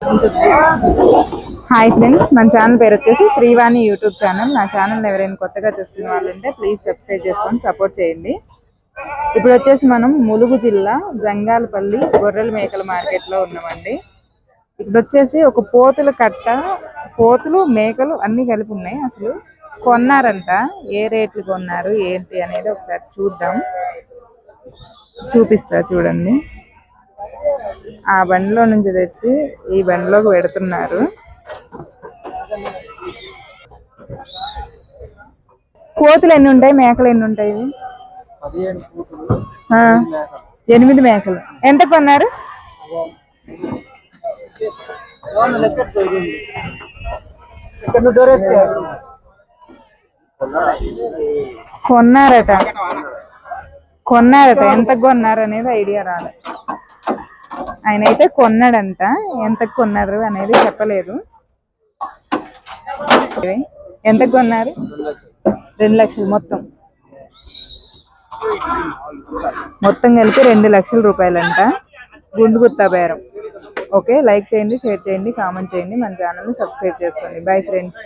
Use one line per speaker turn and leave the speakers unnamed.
Hi friends, మన channel పేరు వచ్చేసి శ్రీవాణి యూట్యూబ్ ఛానల్. నా ఛానల్ ఎవరైనా కొత్తగా చూస్తున్న వాళ్ళంటే ప్లీజ్ సబ్స్క్రైబ్ చేసుకొని సపోర్ట్ చేయండి. ఇప్పుడు వచ్చేసి మనం ములుగు జిల్లా జంగాలపల్లి గొర్రెల మేకల మార్కెట్లో ఉన్నామండి. ఇప్పుడు వచ్చేసి ఒక పోతుల కట్ట, పోతులు మేకలు అన్నీ కలిపి ఉన్నాయి. అసలు కొన్నారంట, ఏ రేట్లు కొన్నారు ఏంటి అనేది ఒకసారి చూపిస్తా చూడండి. ఆ బండిలో నుంచి తెచ్చి ఈ బండిలోకి పెడుతున్నారు. కోతులు ఎన్ని ఉంటాయి, మేకలు ఎన్ని ఉంటాయి? 8 మేకలు. ఎంత కొన్నారు? కొన్నారట ఎంత కొన్నారు అనేది ఐడియా రాలేదు. ఆయన అయితే కొన్నాడంట, ఎంత కొన్నారు అనేది చెప్పలేదు. ఎంత కొన్నారు? 2 లక్షలు. మొత్తం కలిపి 2 లక్షల రూపాయలంట. గుండు గుత్తా బేరం. ఓకే, లైక్ చేయండి, షేర్ చేయండి, కామెంట్ చేయండి, మన ఛానల్ని సబ్స్క్రైబ్ చేసుకోండి. Bye friends.